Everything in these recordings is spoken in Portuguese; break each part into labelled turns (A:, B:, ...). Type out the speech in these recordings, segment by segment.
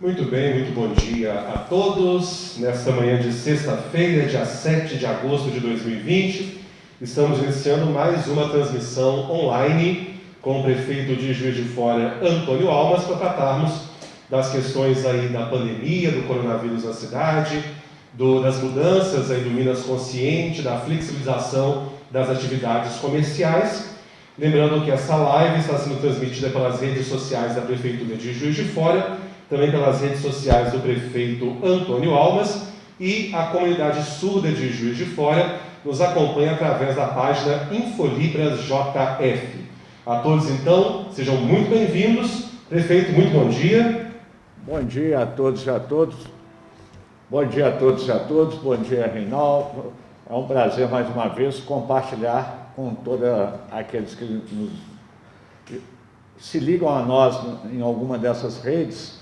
A: Muito bem, muito bom dia a todos. Nesta manhã de sexta-feira, dia 7 de agosto de 2020, estamos iniciando mais uma transmissão online com o prefeito de Juiz de Fora, Antônio Almas, para tratarmos das questões aí da pandemia, do coronavírus na cidade, das mudanças aí do Minas Consciente, da flexibilização das atividades comerciais. Lembrando que essa live está sendo transmitida pelas redes sociais da Prefeitura de Juiz de Fora, também pelas redes sociais do prefeito Antônio Almas, e a comunidade surda de Juiz de Fora nos acompanha através da página Infolibras JF. A todos, então, sejam muito bem-vindos. Prefeito, muito bom dia.
B: Bom dia a todos e a todos. Bom dia a todos e a todos. Bom dia, Reinaldo. É um prazer, mais uma vez, compartilhar com todos aqueles que se ligam a nós em alguma dessas redes,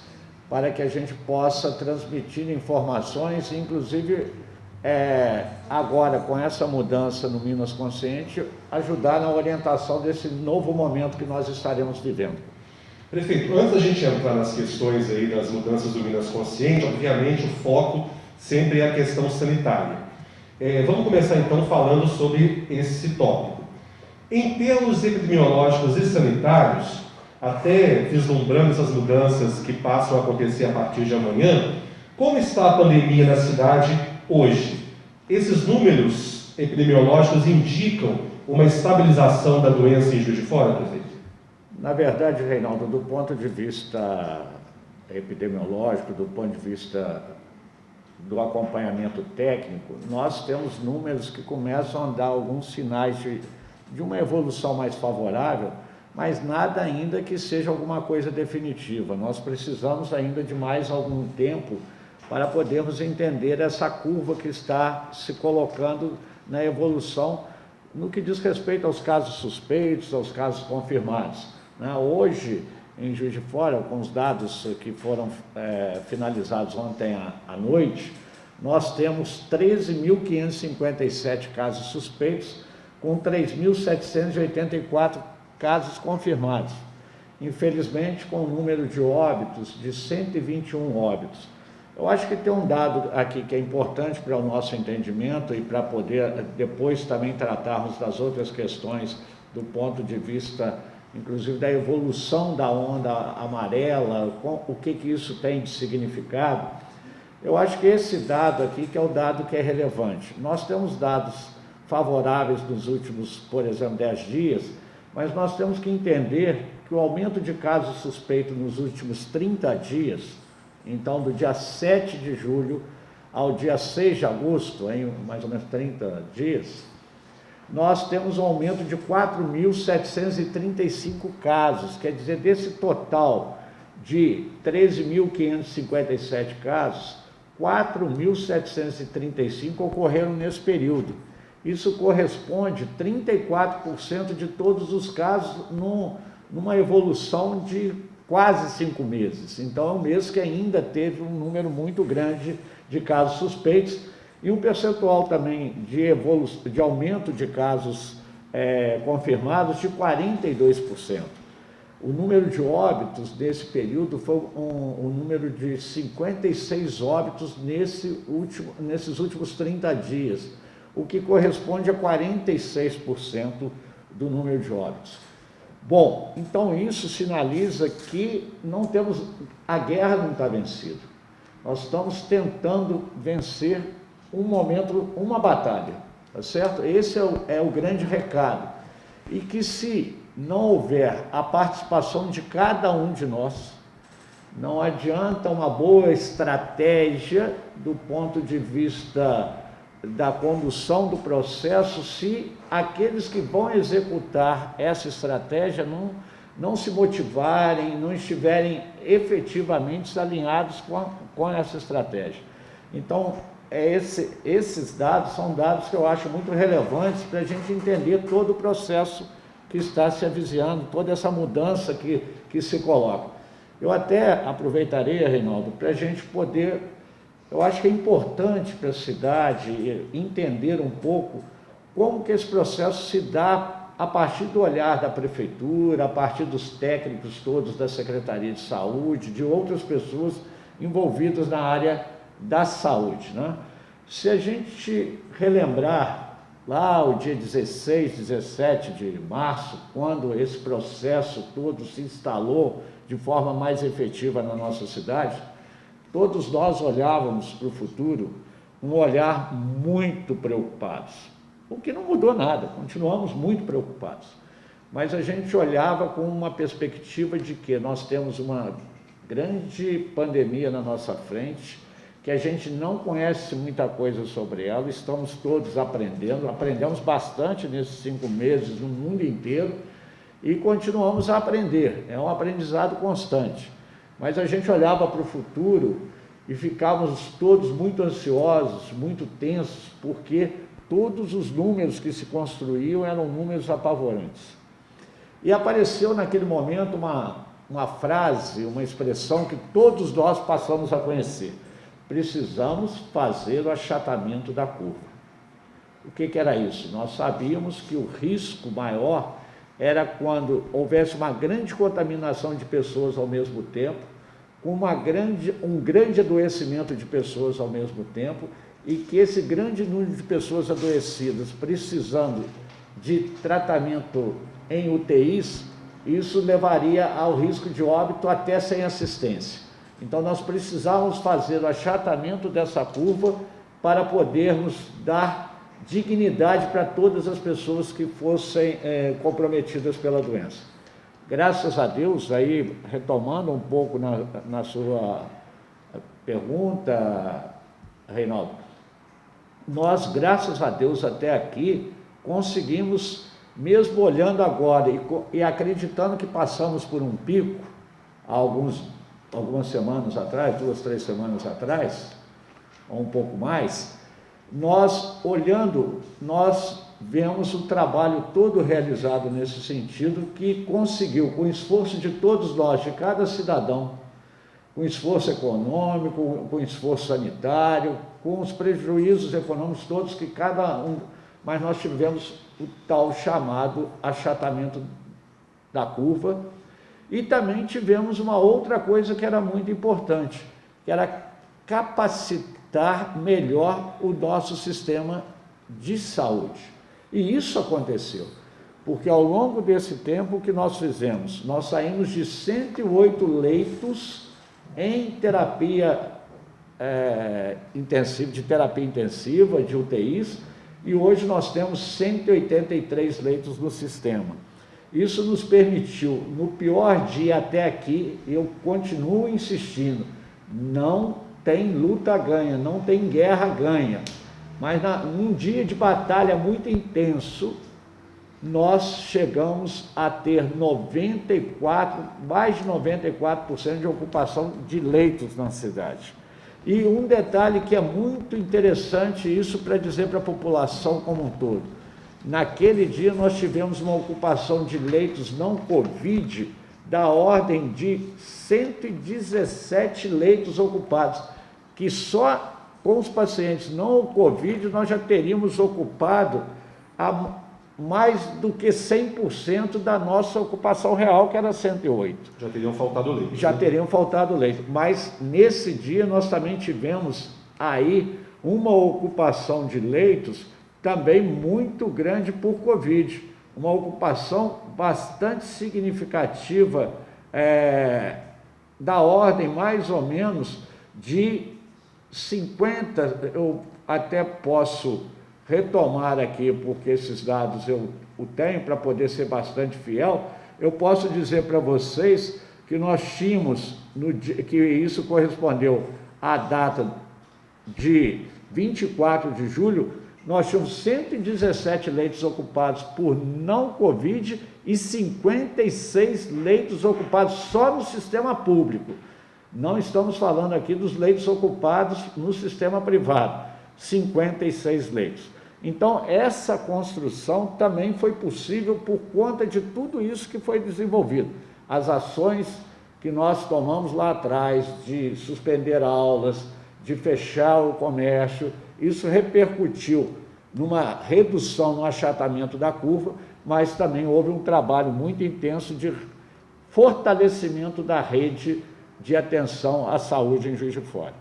B: para que a gente possa transmitir informações, inclusive agora com essa mudança no Minas Consciente, ajudar na orientação desse novo momento que nós estaremos vivendo.
A: Prefeito, antes da gente entrar nas questões aí das mudanças do Minas Consciente, obviamente o foco sempre é a questão sanitária. Vamos começar então falando sobre esse tópico. Em termos epidemiológicos e sanitários, até vislumbrando essas mudanças que passam a acontecer a partir de amanhã, como está a pandemia na cidade hoje? Esses números epidemiológicos indicam uma estabilização da doença em Juiz de Fora, prefeito?
B: Na verdade, Reinaldo, do ponto de vista epidemiológico, do ponto de vista do acompanhamento técnico, nós temos números que começam a dar alguns sinais de uma evolução mais favorável, mas nada ainda que seja alguma coisa definitiva. Nós precisamos ainda de mais algum tempo para podermos entender essa curva que está se colocando na evolução no que diz respeito aos casos suspeitos, aos casos confirmados. Hoje, em Juiz de Fora, com os dados que foram finalizados ontem à noite, nós temos 13.557 casos suspeitos, com 3.784 casos confirmados. Infelizmente, com o número de óbitos de 121 óbitos. Eu acho que tem um dado aqui que é importante para o nosso entendimento e para poder depois também tratarmos das outras questões do ponto de vista, inclusive, da evolução da onda amarela, o que isso tem de significado. Eu acho que esse dado aqui que é o dado que é relevante. Nós temos dados favoráveis nos últimos, por exemplo, 10 dias, mas nós temos que entender que o aumento de casos suspeitos nos últimos 30 dias, então do dia 7 de julho ao dia 6 de agosto, em mais ou menos 30 dias, nós temos um aumento de 4.735 casos, quer dizer, desse total de 13.557 casos, 4.735 ocorreram nesse período. Isso corresponde a 34% de todos os casos numa evolução de quase 5 meses. Então, é um mês que ainda teve um número muito grande de casos suspeitos e um percentual também de aumento de casos confirmados de 42%. O número de óbitos nesse período foi um número de 56 óbitos nesses últimos 30 dias, o que corresponde a 46% do número de óbitos. Bom, então isso sinaliza que a guerra não está vencida. Nós estamos tentando vencer uma batalha, tá certo? Esse é o grande recado. E que se não houver a participação de cada um de nós, não adianta uma boa estratégia do ponto de vista da condução do processo se aqueles que vão executar essa estratégia não se motivarem, não estiverem efetivamente alinhados com essa estratégia. Então, esses dados são dados que eu acho muito relevantes para a gente entender todo o processo que está se avizinhando, toda essa mudança que se coloca. Eu até aproveitaria, Reinaldo, para a gente poder... Eu acho que é importante para a cidade entender um pouco como que esse processo se dá a partir do olhar da prefeitura, a partir dos técnicos todos da Secretaria de Saúde, de outras pessoas envolvidos na área da saúde, né? Se a gente relembrar lá o dia 16, 17 de março, quando esse processo todo se instalou de forma mais efetiva na nossa cidade, todos nós olhávamos para o futuro com um olhar muito preocupados. O que não mudou nada, continuamos muito preocupados. Mas a gente olhava com uma perspectiva de que nós temos uma grande pandemia na nossa frente, que a gente não conhece muita coisa sobre ela, estamos todos aprendendo, aprendemos bastante nesses 5 meses no mundo inteiro e continuamos a aprender, é um aprendizado constante. Mas a gente olhava para o futuro e ficávamos todos muito ansiosos, muito tensos, porque todos os números que se construíam eram números apavorantes. E apareceu naquele momento uma frase, uma expressão que todos nós passamos a conhecer: precisamos fazer o achatamento da curva. O que era isso? Nós sabíamos que o risco maior era quando houvesse uma grande contaminação de pessoas ao mesmo tempo, com um grande adoecimento de pessoas ao mesmo tempo, e que esse grande número de pessoas adoecidas precisando de tratamento em UTIs, isso levaria ao risco de óbito até sem assistência. Então nós precisávamos fazer o achatamento dessa curva para podermos dar dignidade para todas as pessoas que fossem comprometidas pela doença. Graças a Deus, aí retomando um pouco na sua pergunta, Reinaldo, nós, graças a Deus, até aqui, conseguimos, mesmo olhando agora e acreditando que passamos por um pico, algumas semanas atrás, 2, 3 semanas atrás, ou um pouco mais, nós olhando, nós vemos o trabalho todo realizado nesse sentido, que conseguiu, com o esforço de todos nós, de cada cidadão, com esforço econômico, com esforço sanitário, com os prejuízos econômicos todos que cada um, mas nós tivemos o tal chamado achatamento da curva, e também tivemos uma outra coisa que era muito importante, que era capacitar melhor o nosso sistema de saúde. E isso aconteceu, porque ao longo desse tempo o que nós fizemos? Nós saímos de 108 leitos em terapia intensiva, de UTIs, e hoje nós temos 183 leitos no sistema. Isso nos permitiu, no pior dia até aqui, eu continuo insistindo, não tem luta ganha, não tem guerra ganha, mas num dia de batalha muito intenso, nós chegamos a ter mais de 94% de ocupação de leitos na cidade. E um detalhe que é muito interessante, isso para dizer para a população como um todo, naquele dia nós tivemos uma ocupação de leitos não Covid da ordem de 117 leitos ocupados, que só com os pacientes não Covid nós já teríamos ocupado mais do que 100% da nossa ocupação real, que era 108.
A: Já teriam faltado leitos.
B: Já teriam faltado leitos, mas nesse dia nós também tivemos aí uma ocupação de leitos também muito grande por Covid, uma ocupação bastante significativa, da ordem mais ou menos de 50, eu até posso retomar aqui, porque esses dados eu o tenho para poder ser bastante fiel, eu posso dizer para vocês que nós tínhamos, que isso correspondeu à data de 24 de julho, nós tínhamos 117 leitos ocupados por não Covid e 56 leitos ocupados só no sistema público. Não estamos falando aqui dos leitos ocupados no sistema privado, 56 leitos. Então, essa construção também foi possível por conta de tudo isso que foi desenvolvido. As ações que nós tomamos lá atrás, de suspender aulas, de fechar o comércio, isso repercutiu numa redução, no achatamento da curva, mas também houve um trabalho muito intenso de fortalecimento da rede de atenção à saúde em Juiz de Fora.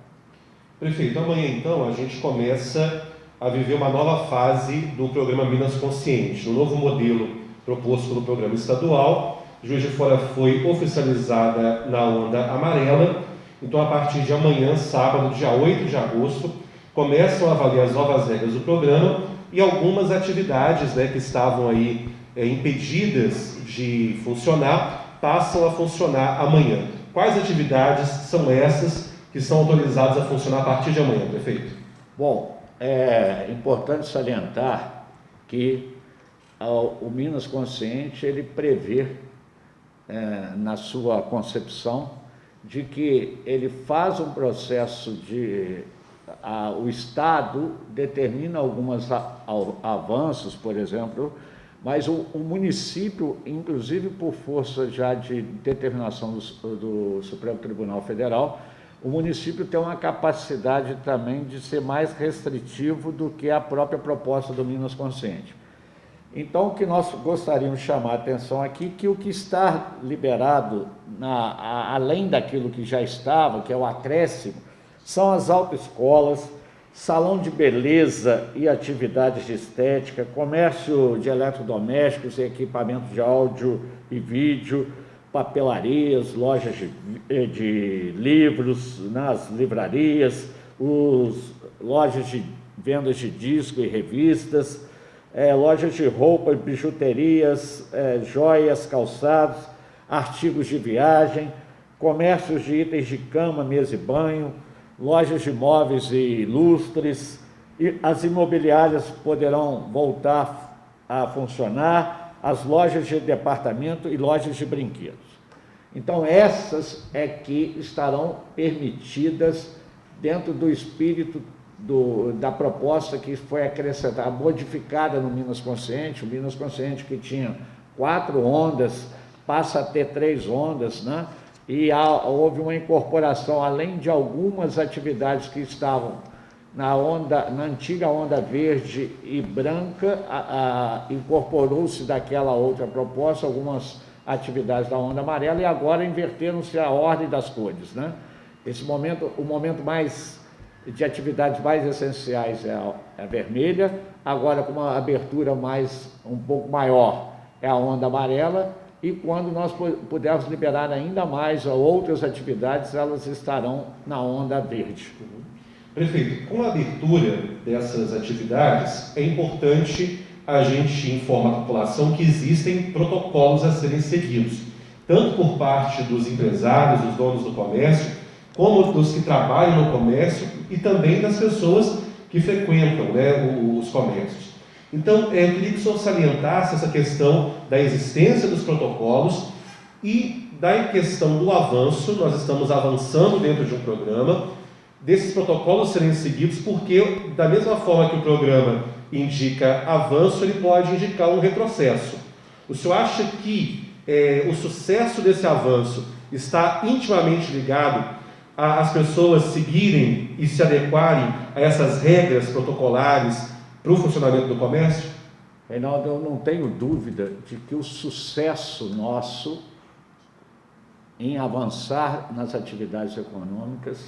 A: Prefeito, amanhã então a gente começa a viver uma nova fase do programa Minas Consciente, um novo modelo proposto pelo programa estadual. Juiz de Fora foi oficializada na onda amarela, então a partir de amanhã, sábado, dia 8 de agosto, começam a valer as novas regras do programa e algumas atividades, né, que estavam aí impedidas de funcionar, passam a funcionar amanhã. Quais atividades são essas que são autorizadas a funcionar a partir de amanhã, prefeito?
B: Bom, é importante salientar que o Minas Consciente, ele prevê, na sua concepção, de que ele faz um processo de... o Estado determina alguns avanços, por exemplo, mas o município, inclusive por força já de determinação do Supremo Tribunal Federal, o município tem uma capacidade também de ser mais restritivo do que a própria proposta do Minas Consciente. Então, o que nós gostaríamos de chamar a atenção aqui, que o que está liberado, além daquilo que já estava, que é o acréscimo, são as autoescolas, salão de beleza e atividades de estética, comércio de eletrodomésticos e equipamentos de áudio e vídeo, papelarias, lojas de livros, nas livrarias, lojas de vendas de disco e revistas, lojas de roupa, bijuterias, joias, calçados, artigos de viagem, comércios de itens de cama, mesa e banho, lojas de móveis e lustres, e as imobiliárias poderão voltar a funcionar, as lojas de departamento e lojas de brinquedos. Então, essas é que estarão permitidas dentro do espírito da proposta que foi acrescentada, modificada no Minas Consciente. O Minas Consciente, que tinha 4 ondas, passa a ter 3 ondas, né? E houve uma incorporação, além de algumas atividades que estavam na antiga onda verde e branca, incorporou-se daquela outra proposta algumas atividades da onda amarela, e agora inverteram-se a ordem das cores, né? Esse momento, o momento de atividades mais essenciais é a vermelha, agora com uma abertura um pouco maior é a onda amarela, e quando nós pudermos liberar ainda mais outras atividades, elas estarão na onda verde.
A: Prefeito, com a abertura dessas atividades, é importante a gente informar a população que existem protocolos a serem seguidos, tanto por parte dos empresários, dos donos do comércio, como dos que trabalham no comércio e também das pessoas que frequentam, né, os comércios. Então, eu queria que o senhor salientasse essa questão da existência dos protocolos e da questão do avanço. Nós estamos avançando dentro de um programa, desses protocolos serem seguidos, porque da mesma forma que o programa indica avanço, ele pode indicar um retrocesso. O senhor acha que o sucesso desse avanço está intimamente ligado às pessoas seguirem e se adequarem a essas regras protocolares para o funcionamento do comércio?
B: Reinaldo, eu não tenho dúvida de que o sucesso nosso em avançar nas atividades econômicas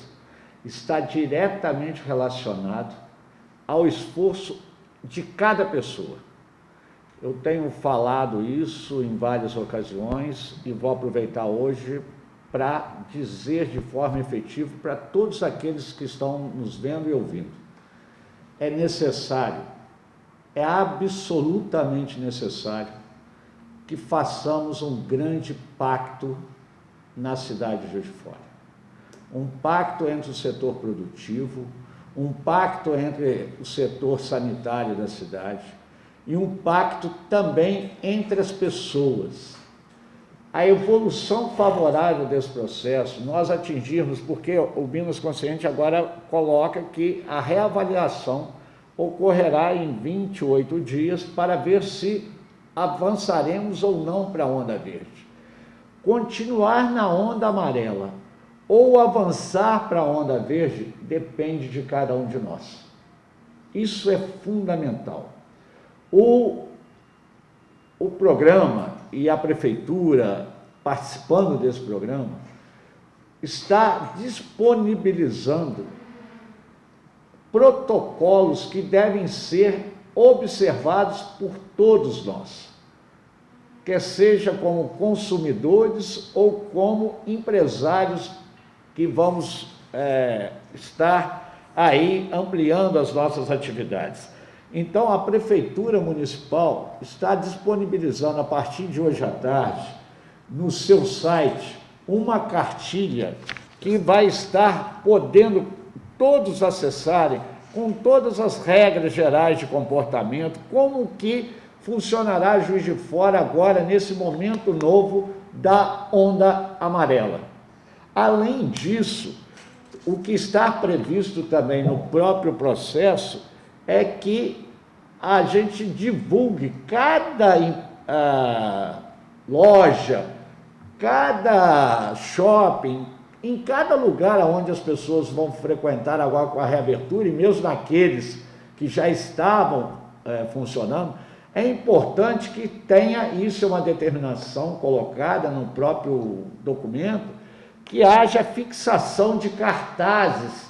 B: está diretamente relacionado ao esforço de cada pessoa. Eu tenho falado isso em várias ocasiões e vou aproveitar hoje para dizer de forma efetiva para todos aqueles que estão nos vendo e ouvindo. É necessário, é absolutamente necessário que façamos um grande pacto na cidade de Juiz de Fora. Um pacto entre o setor produtivo, um pacto entre o setor sanitário da cidade e um pacto também entre as pessoas. A evolução favorável desse processo, nós atingirmos, porque o Minas Consciente agora coloca que a reavaliação ocorrerá em 28 dias para ver se avançaremos ou não para a onda verde. Continuar na onda amarela ou avançar para a onda verde depende de cada um de nós. Isso é fundamental. O programa e a prefeitura, participando desse programa, está disponibilizando protocolos que devem ser observados por todos nós, quer seja como consumidores ou como empresários que vamos estar aí ampliando as nossas atividades. Então, a Prefeitura Municipal está disponibilizando, a partir de hoje à tarde, no seu site, uma cartilha que vai estar podendo todos acessarem, com todas as regras gerais de comportamento, como que funcionará Juiz de Fora agora, nesse momento novo da onda amarela. Além disso, o que está previsto também no próprio processo é que a gente divulgue cada loja, cada shopping, em cada lugar onde as pessoas vão frequentar agora com a reabertura, e mesmo naqueles que já estavam funcionando, é importante que tenha, isso é uma determinação colocada no próprio documento, que haja fixação de cartazes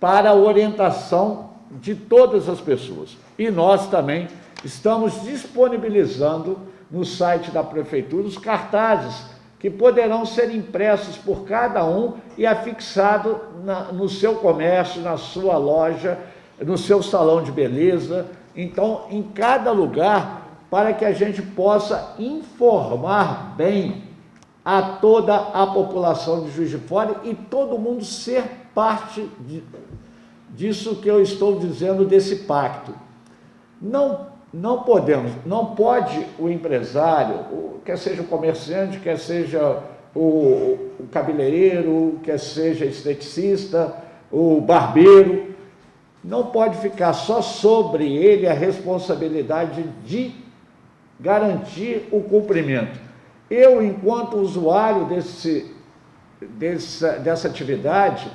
B: para a orientação de todas as pessoas. E nós também estamos disponibilizando no site da Prefeitura os cartazes que poderão ser impressos por cada um e afixado no seu comércio, na sua loja, no seu salão de beleza. Então, em cada lugar, para que a gente possa informar bem a toda a população de Juiz de Fora e todo mundo ser parte disso que eu estou dizendo, desse pacto. Não pode o empresário, quer seja o comerciante, quer seja o cabeleireiro, quer seja esteticista, o barbeiro, não pode ficar só sobre ele a responsabilidade de garantir o cumprimento. Eu, enquanto usuário dessa atividade,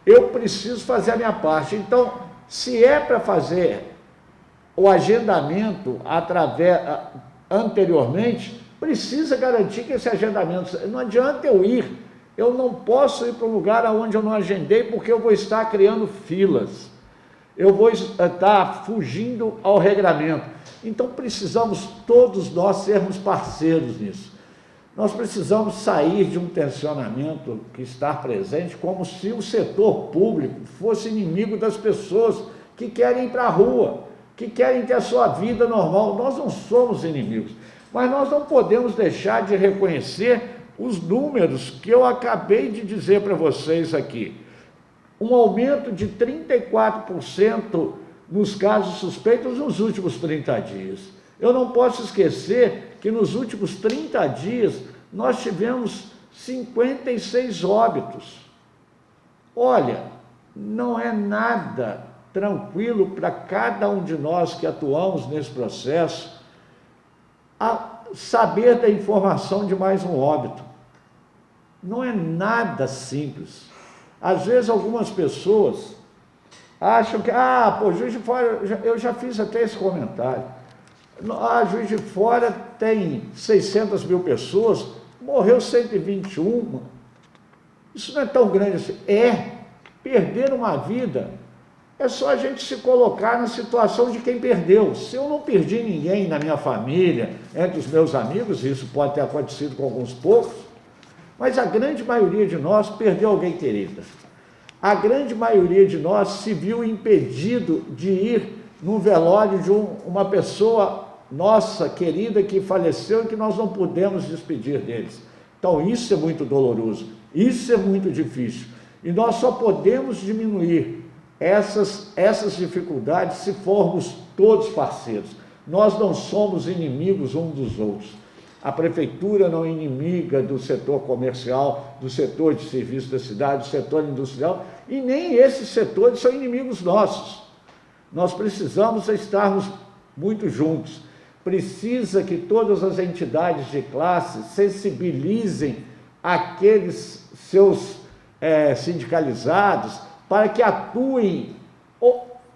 B: eu preciso fazer a minha parte. Então, se é para fazer o agendamento anteriormente, precisa garantir que esse agendamento... Não adianta eu não posso ir para um lugar onde eu não agendei, porque eu vou estar criando filas, eu vou estar fugindo ao regramento. Então, precisamos todos nós sermos parceiros nisso. Nós precisamos sair de um tensionamento que está presente, como se o setor público fosse inimigo das pessoas que querem ir para a rua, que querem ter a sua vida normal. Nós não somos inimigos, mas nós não podemos deixar de reconhecer os números que eu acabei de dizer para vocês aqui. Um aumento de 34% nos casos suspeitos nos últimos 30 dias. Eu não posso esquecer que nos últimos 30 dias nós tivemos 56 óbitos. Olha, não é nada tranquilo para cada um de nós que atuamos nesse processo saber da informação de mais um óbito. Não é nada simples. Às vezes algumas pessoas acham que, Juiz de Fora, eu já fiz até esse comentário, Juiz de Fora tem 600 mil pessoas, morreu 121, isso não é tão grande assim. Perder uma vida, é só a gente se colocar na situação de quem perdeu. Se eu não perdi ninguém na minha família, entre os meus amigos, isso pode ter acontecido com alguns poucos, mas a grande maioria de nós perdeu alguém querido. A grande maioria de nós se viu impedido de ir num velório de uma pessoa nossa querida que faleceu e que nós não pudemos despedir deles. Então isso é muito doloroso, isso é muito difícil. E nós só podemos diminuir essas dificuldades se formos todos parceiros. Nós não somos inimigos uns dos outros. A Prefeitura não é inimiga do setor comercial, do setor de serviço da cidade, do setor industrial, e nem esses setores são inimigos nossos. Nós precisamos estarmos muito juntos. Precisa que todas as entidades de classe sensibilizem aqueles seus sindicalizados para que atuem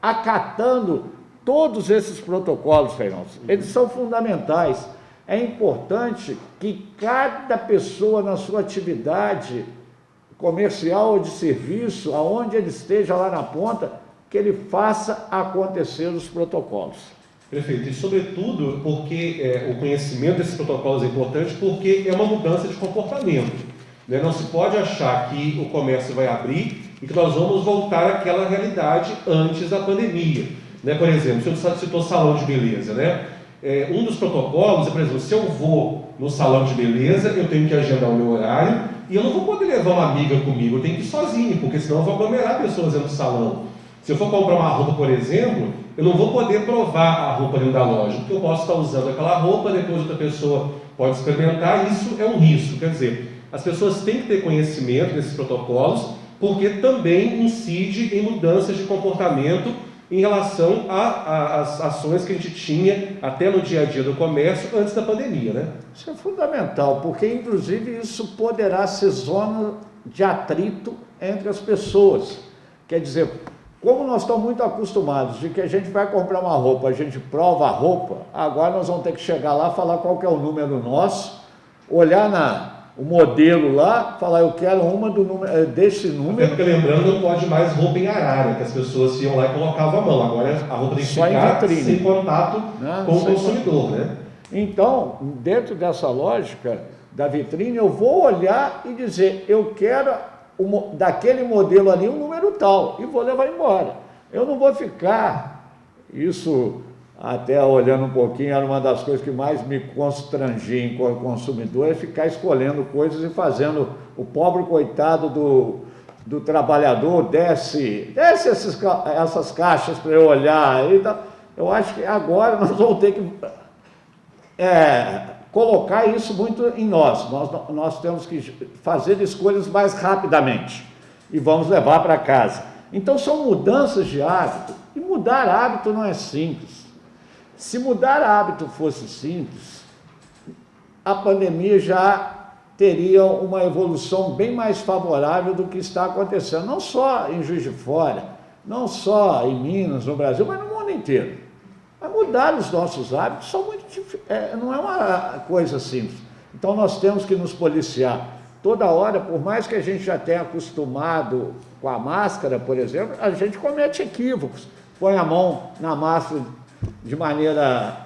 B: acatando todos esses protocolos, Reinaldo. Eles são fundamentais. É importante que cada pessoa na sua atividade comercial ou de serviço, aonde ele esteja lá na ponta, que ele faça acontecer os protocolos.
A: Perfeito. E, sobretudo, porque o conhecimento desses protocolos é importante, porque é uma mudança de comportamento. Né? Não se pode achar que o comércio vai abrir e que nós vamos voltar àquela realidade antes da pandemia. Né? Por exemplo, se eu citou salão de beleza, né? Um dos protocolos é, por exemplo, se eu vou no salão de beleza, eu tenho que agendar o meu horário e eu não vou poder levar uma amiga comigo, eu tenho que ir sozinho, porque senão eu vou aglomerar pessoas dentro do salão. Se eu for comprar uma roupa, por exemplo, eu não vou poder provar a roupa dentro da loja, porque eu posso estar usando aquela roupa, depois outra pessoa pode experimentar, e isso é um risco. Quer dizer, as pessoas têm que ter conhecimento desses protocolos, porque também incide em mudanças de comportamento em relação às ações que a gente tinha até no dia a dia do comércio antes da pandemia, né?
B: Isso é fundamental, porque inclusive isso poderá ser zona de atrito entre as pessoas. Quer dizer, como nós estamos muito acostumados de que a gente vai comprar uma roupa, a gente prova a roupa, agora nós vamos ter que chegar lá, falar qual que é o número nosso, olhar o modelo lá, falar eu quero uma desse número.
A: Até porque, lembrando, não pode mais roupa em arara, que as pessoas iam lá e colocavam a mão. Agora a roupa tem que ficar sem contato com o consumidor, né?
B: Então, dentro dessa lógica da vitrine, eu vou olhar e dizer, eu quero daquele modelo ali um número tal, e vou levar embora. Eu não vou ficar, isso até olhando um pouquinho, era uma das coisas que mais me constrangia enquanto consumidor, é ficar escolhendo coisas e fazendo o pobre coitado do trabalhador, desce essas caixas para eu olhar. Então, eu acho que agora nós vamos ter que colocar isso muito em nós. Nós temos que fazer escolhas mais rapidamente e vamos levar para casa. Então são mudanças de hábito, e mudar hábito não é simples. Se mudar hábito fosse simples, a pandemia já teria uma evolução bem mais favorável do que está acontecendo, não só em Juiz de Fora, não só em Minas, no Brasil, mas no mundo inteiro. Mas mudar os nossos hábitos não é uma coisa simples. Então nós temos que nos policiar. Toda hora, por mais que a gente já tenha acostumado com a máscara, por exemplo, a gente comete equívocos. Põe a mão na máscara de maneira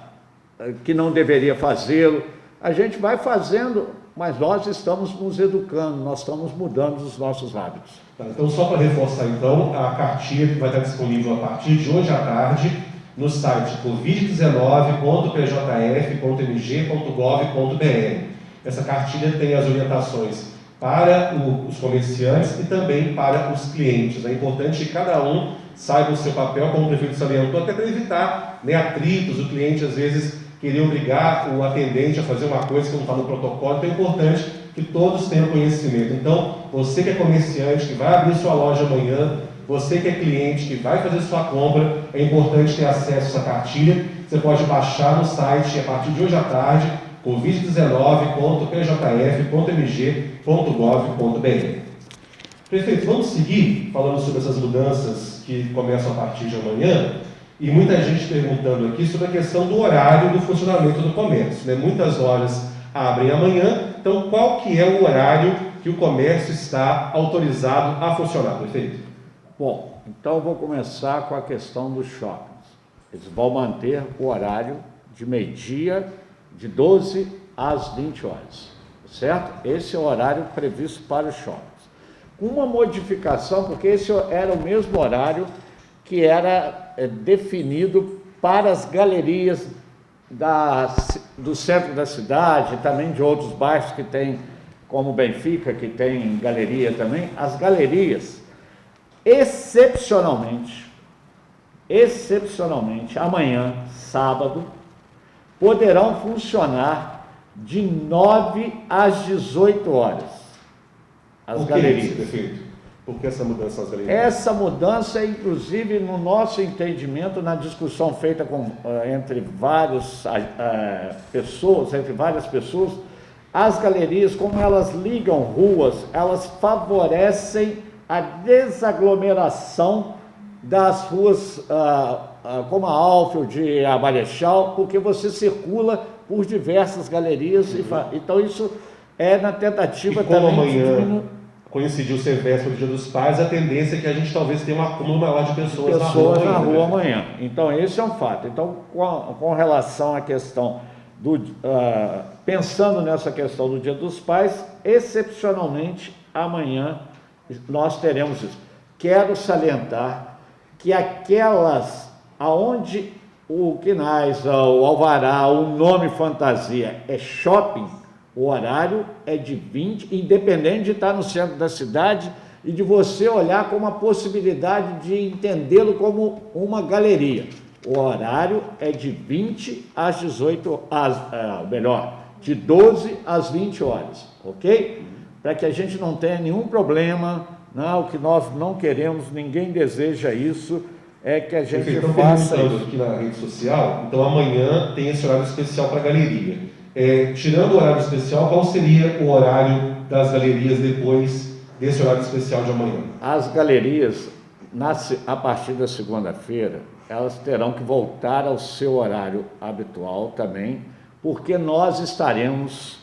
B: que não deveria fazê-lo. A gente vai fazendo, mas nós estamos nos educando, nós estamos mudando os nossos hábitos.
A: Então, só para reforçar, então, a cartilha que vai estar disponível a partir de hoje à tarde no site covid19.pjf.mg.gov.br. Essa cartilha tem as orientações para os comerciantes e também para os clientes. É importante que cada um saiba o seu papel, como o prefeito salientou, até para evitar atritos, o cliente às vezes querer obrigar o atendente a fazer uma coisa que não está no protocolo. Então é importante que todos tenham conhecimento. Então, você que é comerciante, que vai abrir sua loja amanhã, você que é cliente, que vai fazer sua compra, é importante ter acesso a essa cartilha. Você pode baixar no site a partir de hoje à tarde, covid19.pjf.mg.gov.br. Prefeito, vamos seguir falando sobre essas mudanças que começam a partir de amanhã, e muita gente perguntando aqui sobre a questão do horário do funcionamento do comércio, né? Muitas lojas abrem amanhã, então qual que é o horário que o comércio está autorizado a funcionar, prefeito?
B: Bom, então eu vou começar com a questão dos shoppings. Eles vão manter o horário de meio-dia, de 12 às 20 horas, certo? Esse é o horário previsto para os shoppings. Uma modificação, porque esse era o mesmo horário que era definido para as galerias do centro da cidade, também de outros bairros que tem, como Benfica, que tem galeria também. As galerias, excepcionalmente, amanhã, sábado, poderão funcionar de 9 às 18 horas. As galerias.
A: Isso, prefeito? Por que essa mudança nas galerias?
B: Essa mudança, inclusive, no nosso entendimento, na discussão feita entre várias pessoas, as galerias, como elas ligam ruas, elas favorecem a desaglomeração das ruas, como a Alfield e a Marechal, porque você circula por diversas galerias. Então isso é na tentativa
A: e como
B: também
A: amanhã, coincidiu ser véspera do Dia dos Pais, a tendência é que a gente talvez tenha um acúmulo maior de pessoas
B: na rua amanhã. Então, esse é um fato. Então, com relação à questão pensando nessa questão do Dia dos Pais, excepcionalmente, amanhã nós teremos isso. Quero salientar que aquelas aonde o CNAS, o alvará, o nome fantasia é shopping, o horário é de 20, independente de estar no centro da cidade e de você olhar com uma possibilidade de entendê-lo como uma galeria. O horário é de 20 às 18, de 12 às 20 horas, ok? Para que a gente não tenha nenhum problema, não, o que nós não queremos, ninguém deseja isso, é que a gente faça isso.
A: Aqui na rede social, então amanhã tem esse horário especial para a galeria. Tirando o horário especial, qual seria o horário das galerias depois desse horário especial de amanhã?
B: As galerias, a partir da segunda-feira, elas terão que voltar ao seu horário habitual também, porque nós estaremos,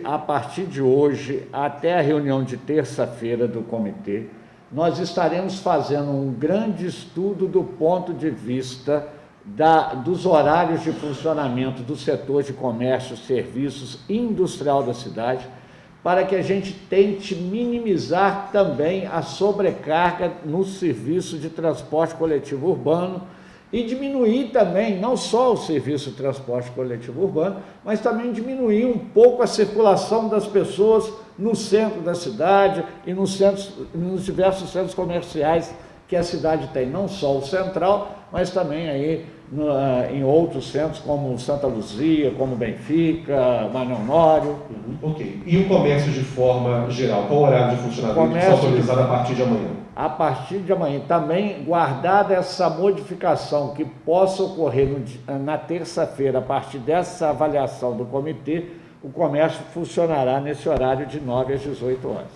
B: a partir de hoje, até a reunião de terça-feira do comitê, nós estaremos fazendo um grande estudo do ponto de vista dos horários de funcionamento do setor de comércio, serviços e industrial da cidade, para que a gente tente minimizar também a sobrecarga no serviço de transporte coletivo urbano e diminuir também, não só o serviço de transporte coletivo urbano, mas também diminuir um pouco a circulação das pessoas no centro da cidade e nos diversos centros comerciais que a cidade tem, não só o central, mas também aí em outros centros como Santa Luzia, como Benfica, Manuel Honório.
A: Ok. E o comércio de forma geral? Qual o horário de funcionamento que está autorizado a partir de amanhã?
B: A partir de amanhã, também guardada essa modificação que possa ocorrer na terça-feira, a partir dessa avaliação do comitê, o comércio funcionará nesse horário de 9 às 18 horas,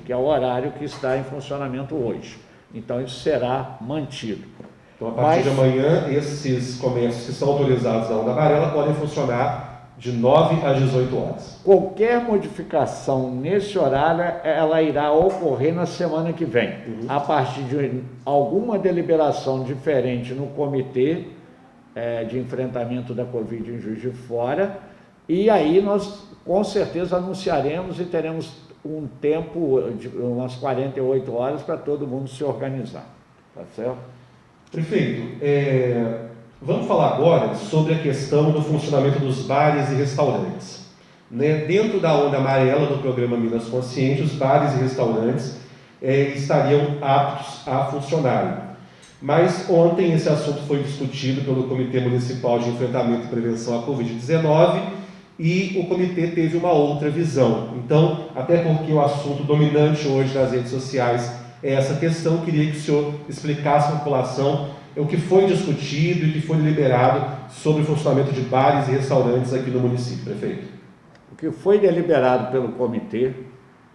B: que é o horário que está em funcionamento hoje. Então, isso será mantido.
A: Então, a partir de amanhã, esses comércios que são autorizados na onda amarela podem funcionar de 9 às 18 horas.
B: Qualquer modificação nesse horário, ela irá ocorrer na semana que vem, a partir de alguma deliberação diferente no comitê de enfrentamento da Covid em Juiz de Fora, e aí nós com certeza anunciaremos e teremos um tempo de umas 48 horas para todo mundo se organizar, tá certo?
A: Prefeito, vamos falar agora sobre a questão do funcionamento dos bares e restaurantes. Dentro da onda amarela do programa Minas Consciente, os bares e restaurantes estariam aptos a funcionarem. Mas ontem esse assunto foi discutido pelo Comitê Municipal de Enfrentamento e Prevenção à Covid-19 e o comitê teve uma outra visão. Então, até porque o assunto dominante hoje nas redes sociais é essa questão, queria que o senhor explicasse à população o que foi discutido e o que foi deliberado sobre o funcionamento de bares e restaurantes aqui no município, prefeito.
B: O que foi deliberado pelo comitê,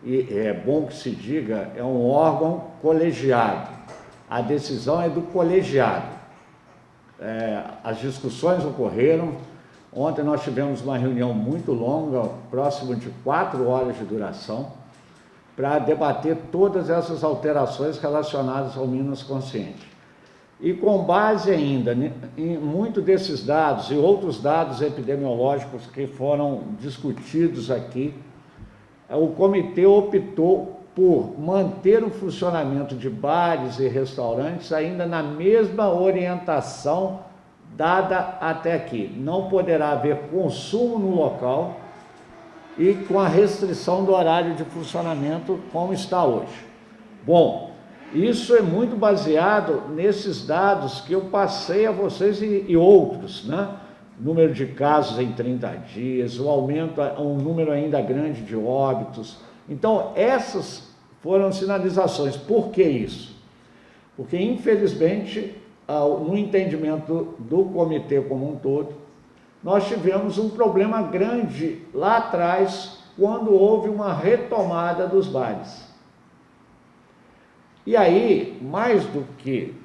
B: e é bom que se diga, é um órgão colegiado. A decisão é do colegiado. As discussões ocorreram. Ontem nós tivemos uma reunião muito longa, próximo de 4 horas de duração, para debater todas essas alterações relacionadas ao Minas Consciente. E com base ainda em muitos desses dados e outros dados epidemiológicos que foram discutidos aqui, o comitê optou por manter o funcionamento de bares e restaurantes ainda na mesma orientação dada até aqui. Não poderá haver consumo no local e com a restrição do horário de funcionamento como está hoje. Bom, isso é muito baseado nesses dados que eu passei a vocês e outros, né? Número de casos em 30 dias, o aumento, um número ainda grande de óbitos. Então, essas foram sinalizações. Por que isso? Porque, infelizmente, no entendimento do comitê como um todo, nós tivemos um problema grande lá atrás, quando houve uma retomada dos bares. E aí, mais do que,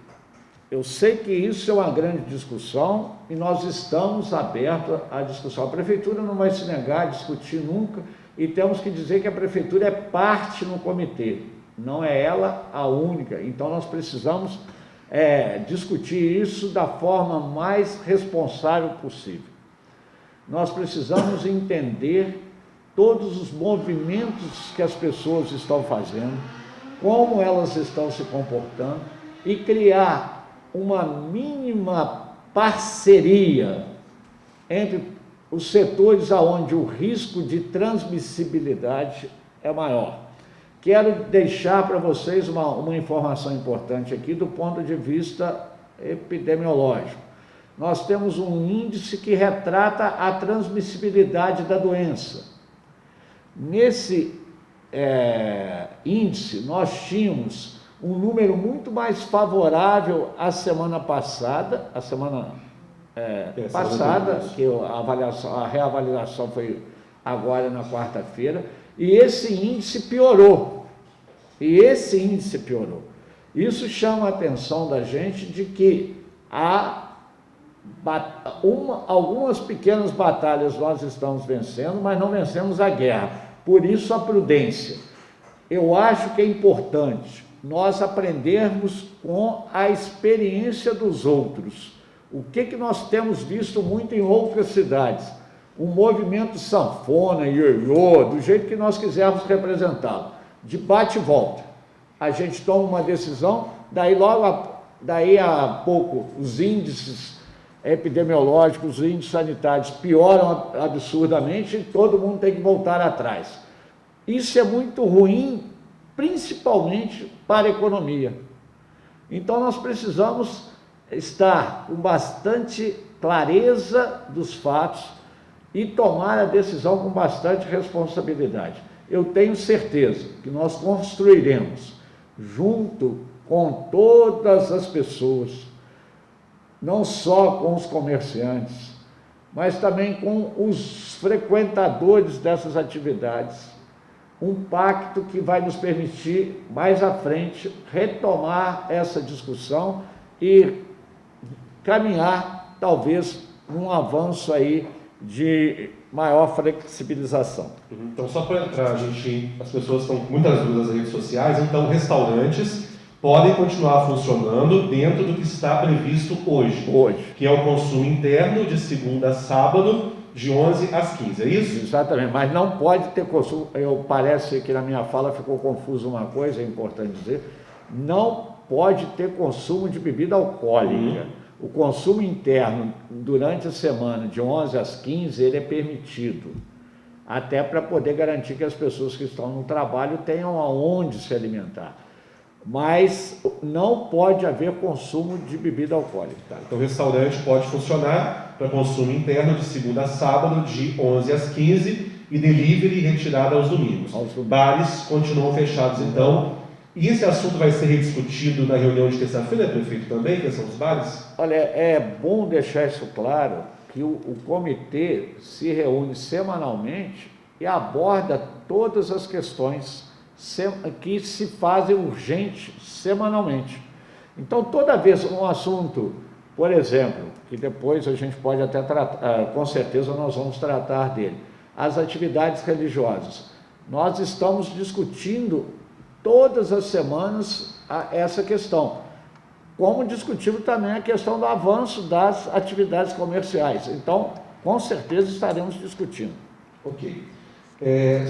B: eu sei que isso é uma grande discussão e nós estamos abertos à discussão. A prefeitura não vai se negar a discutir nunca e temos que dizer que a prefeitura é parte no comitê, não é ela a única. Então nós precisamos discutir isso da forma mais responsável possível. Nós precisamos entender todos os movimentos que as pessoas estão fazendo, como elas estão se comportando e criar uma mínima parceria entre os setores onde o risco de transmissibilidade é maior. Quero deixar para vocês uma informação importante aqui do ponto de vista epidemiológico. Nós temos um índice que retrata a transmissibilidade da doença. Nesse índice, nós tínhamos um número muito mais favorável à semana passada, que a reavaliação foi agora na quarta-feira, e esse índice piorou. Isso chama a atenção da gente de que algumas pequenas batalhas nós estamos vencendo, mas não vencemos a guerra. Por isso a prudência. Eu acho que é importante nós aprendermos com a experiência dos outros. O que nós temos visto muito em outras cidades? Um movimento sanfona, ioiô, do jeito que nós quisermos representá-lo, de bate e volta. A gente toma uma decisão, daí a pouco os índices epidemiológicos, os índices sanitários pioram absurdamente e todo mundo tem que voltar atrás. Isso é muito ruim, principalmente para a economia. Então nós precisamos estar com bastante clareza dos fatos e tomar a decisão com bastante responsabilidade. Eu tenho certeza que nós construiremos, junto com todas as pessoas, não só com os comerciantes, mas também com os frequentadores dessas atividades, um pacto que vai nos permitir, mais à frente, retomar essa discussão e caminhar, talvez, num avanço aí de maior flexibilização.
A: Então, só para a gente, as pessoas estão com muitas dúvidas nas redes sociais, então restaurantes podem continuar funcionando dentro do que está previsto hoje, que é o consumo interno de segunda a sábado, de 11 às 15, é isso?
B: Exatamente, mas não pode ter consumo, parece que na minha fala ficou confuso uma coisa, é importante dizer, não pode ter consumo de bebida alcoólica. O consumo interno durante a semana, de 11 às 15, ele é permitido, até para poder garantir que as pessoas que estão no trabalho tenham aonde se alimentar. Mas não pode haver consumo de bebida alcoólica.
A: Tá, então o restaurante pode funcionar para consumo interno de segunda a sábado, de 11 às 15, e delivery e retirada aos domingos. Bares continuam fechados, então. E esse assunto vai ser rediscutido na reunião de terça-feira, prefeito, também, que são os bares?
B: Olha, é bom deixar isso claro, que o comitê se reúne semanalmente e aborda todas as questões que se fazem urgentes semanalmente. Então, toda vez um assunto, por exemplo, que depois a gente pode até tratar, com certeza nós vamos tratar dele, as atividades religiosas. Nós estamos discutindo todas as semanas essa questão, como discutimos também a questão do avanço das atividades comerciais. Então, com certeza estaremos discutindo.
A: Ok.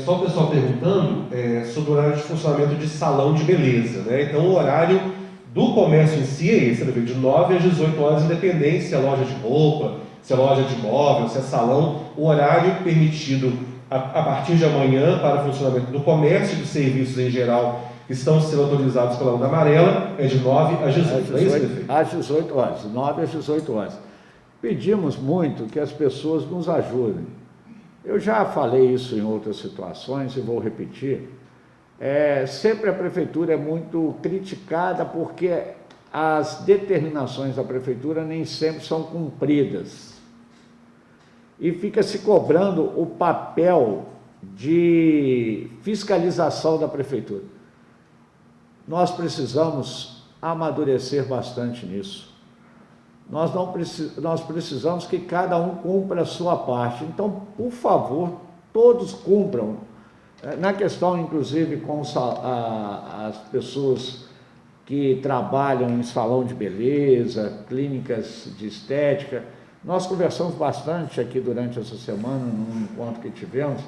A: Só o pessoal perguntando sobre o horário de funcionamento de salão de beleza, né? Então, o horário do comércio em si é esse, de 9 às 18 horas, independente se é loja de roupa, se é loja de móvel, se é salão. O horário permitido a partir de amanhã para o funcionamento do comércio e dos serviços em geral que estão sendo autorizados pela onda amarela é de 9 às 18,
B: às 18 horas, 9 às 18 horas. Pedimos muito que as pessoas nos ajudem. Eu já falei isso em outras situações e vou repetir. Sempre a prefeitura é muito criticada porque as determinações da prefeitura nem sempre são cumpridas. E fica se cobrando o papel de fiscalização da prefeitura. Nós precisamos amadurecer bastante nisso. Nós precisamos que cada um cumpra a sua parte. Então, por favor, todos cumpram. Na questão, inclusive, com as pessoas que trabalham em salão de beleza, clínicas de estética, nós conversamos bastante aqui durante essa semana, num encontro que tivemos,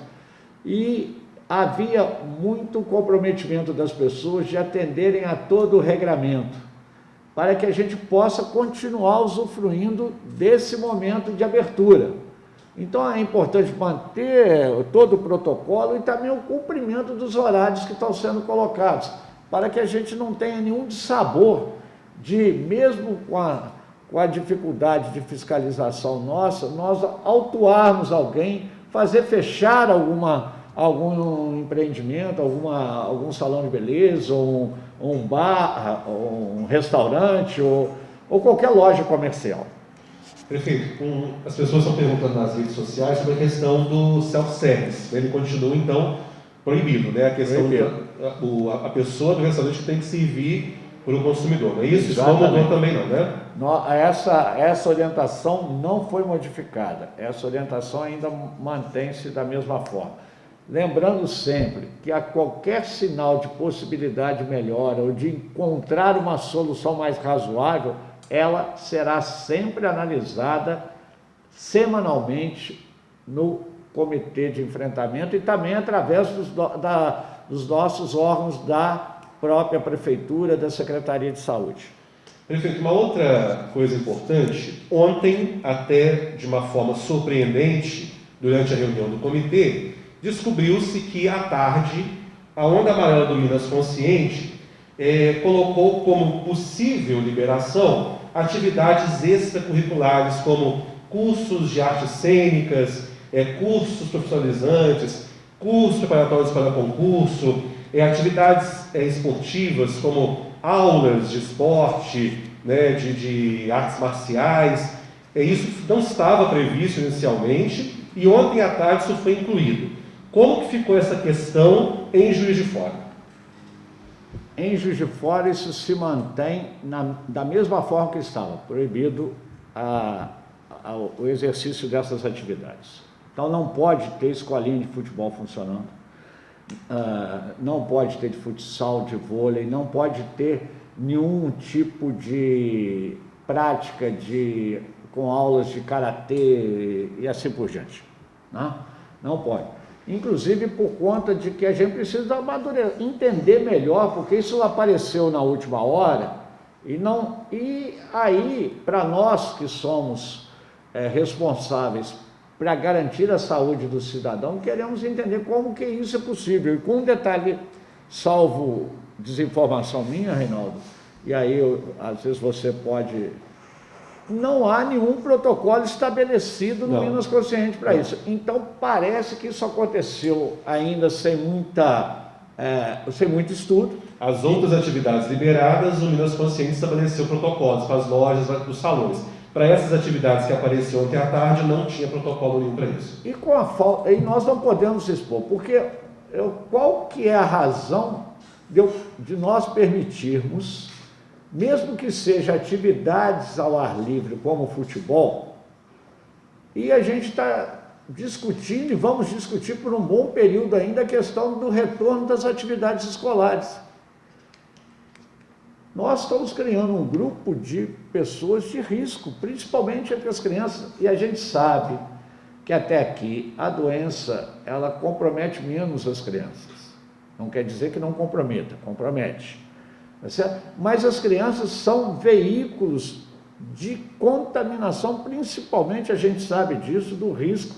B: e havia muito comprometimento das pessoas de atenderem a todo o regramento, para que a gente possa continuar usufruindo desse momento de abertura. Então é importante manter todo o protocolo e também o cumprimento dos horários que estão sendo colocados, para que a gente não tenha nenhum dissabor de, mesmo com a dificuldade de fiscalização nossa, nós autuarmos alguém, fazer fechar algum empreendimento, algum salão de beleza, ou um bar, ou um restaurante, ou qualquer loja comercial.
A: Prefeito, as pessoas estão perguntando nas redes sociais sobre a questão do self-service. Ele continua, então, proibido, né? A questão a pessoa do restaurante tem que servir para o consumidor, não é isso? Isso não mudou também não, né?
B: Essa orientação não foi modificada. Essa orientação ainda mantém-se da mesma forma. Lembrando sempre que a qualquer sinal de possibilidade de melhora ou de encontrar uma solução mais razoável, ela será sempre analisada semanalmente no comitê de enfrentamento e também através dos nossos órgãos da própria prefeitura, da Secretaria de Saúde.
A: Prefeito, uma outra coisa importante, ontem, até de uma forma surpreendente, durante a reunião do comitê, descobriu-se que à tarde a Onda Amarela do Minas Consciente colocou como possível liberação atividades extracurriculares como cursos de artes cênicas, cursos profissionalizantes, cursos preparatórios para concurso, atividades esportivas como aulas de esporte, né, de artes marciais. Isso não estava previsto inicialmente e ontem à tarde isso foi incluído. Como que ficou essa questão em Juiz de Fora?
B: Em Juiz de Fora isso se mantém da mesma forma que estava, proibido o exercício dessas atividades. Então não pode ter escolinha de futebol funcionando, não pode ter de futsal, de vôlei, não pode ter nenhum tipo de prática com aulas de karatê e assim por diante. Não pode. Inclusive por conta de que a gente precisa entender melhor, porque isso apareceu na última hora, e aí, para nós que somos responsáveis para garantir a saúde do cidadão, queremos entender como que isso é possível. E com um detalhe, salvo desinformação minha, Reinaldo, e aí às vezes você pode... Não há nenhum protocolo estabelecido no Minas Consciente para isso. Então, parece que isso aconteceu ainda sem muito estudo.
A: As outras atividades liberadas, o Minas Consciente estabeleceu protocolos para as lojas, para os salões. Para essas atividades que apareceram ontem à tarde, não tinha protocolo nenhum para isso.
B: E nós não podemos expor, porque qual que é a razão de nós permitirmos, mesmo que seja atividades ao ar livre, como futebol, e a gente está discutindo, e vamos discutir por um bom período ainda, a questão do retorno das atividades escolares. Nós estamos criando um grupo de pessoas de risco, principalmente entre as crianças, e a gente sabe que até aqui a doença, ela compromete menos as crianças. Não quer dizer que não comprometa, compromete. Mas as crianças são veículos de contaminação, principalmente, a gente sabe disso, do risco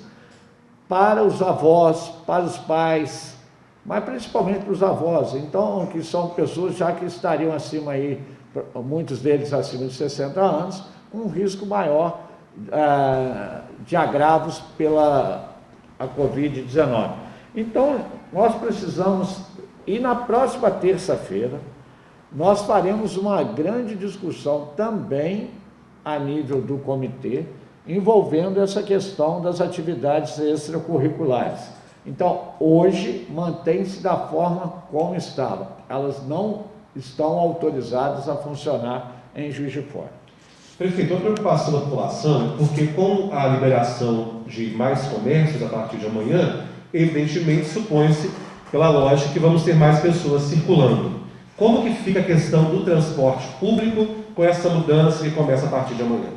B: para os avós, para os pais, mas principalmente para os avós, então, que são pessoas já que estariam acima aí, muitos deles acima de 60 anos, com um risco maior de agravos pela Covid-19. Então, nós precisamos, e na próxima terça-feira, nós faremos uma grande discussão também a nível do comitê, envolvendo essa questão das atividades extracurriculares. Então, hoje, mantém-se da forma como estava. Elas não estão autorizadas a funcionar em Juiz de Fora.
A: Prefeito, a preocupação da população é porque com a liberação de mais comércios a partir de amanhã, evidentemente supõe-se pela lógica que vamos ter mais pessoas circulando. Como que fica a questão do transporte público com essa mudança que começa a partir de amanhã?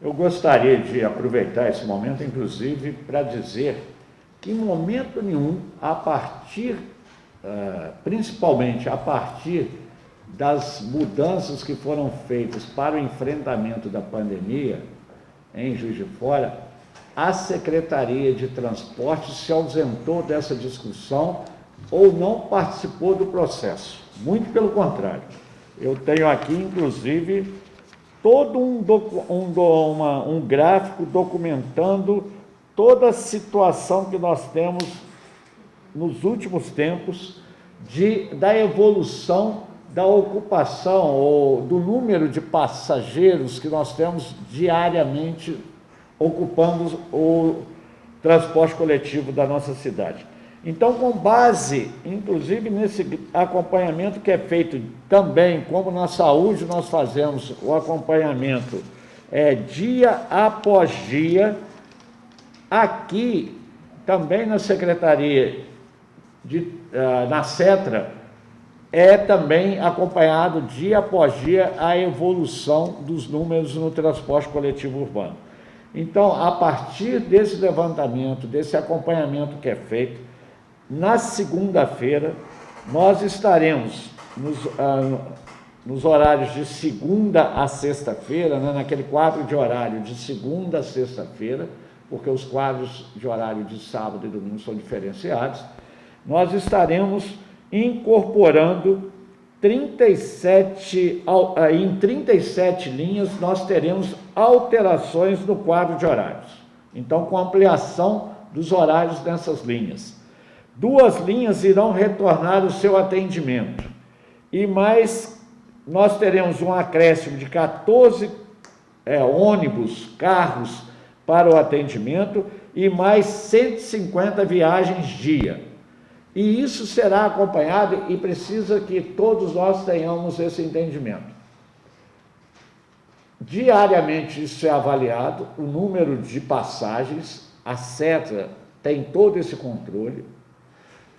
B: Eu gostaria de aproveitar esse momento, inclusive, para dizer que em momento nenhum, principalmente a partir das mudanças que foram feitas para o enfrentamento da pandemia em Juiz de Fora, a Secretaria de Transporte se ausentou dessa discussão ou não participou do processo. Muito pelo contrário. Eu tenho aqui, inclusive, todo um gráfico documentando toda a situação que nós temos nos últimos tempos da evolução da ocupação ou do número de passageiros que nós temos diariamente ocupando o transporte coletivo da nossa cidade. Então, com base, inclusive, nesse acompanhamento que é feito também, como na saúde nós fazemos o acompanhamento dia após dia, aqui também na Secretaria, na Cetra, é também acompanhado dia após dia a evolução dos números no transporte coletivo urbano. Então, a partir desse levantamento, desse acompanhamento que é feito, na segunda-feira, nós estaremos nos horários de segunda a sexta-feira, naquele quadro de horário de segunda a sexta-feira, porque os quadros de horário de sábado e domingo são diferenciados, nós estaremos incorporando em 37 linhas, nós teremos alterações no quadro de horários. Então, com ampliação dos horários nessas linhas. 2 linhas irão retornar o seu atendimento. E mais, nós teremos um acréscimo de 14 ônibus, carros para o atendimento e mais 150 viagens dia. E isso será acompanhado e precisa que todos nós tenhamos esse entendimento. Diariamente isso é avaliado, o número de passagens, a Cetra tem todo esse controle,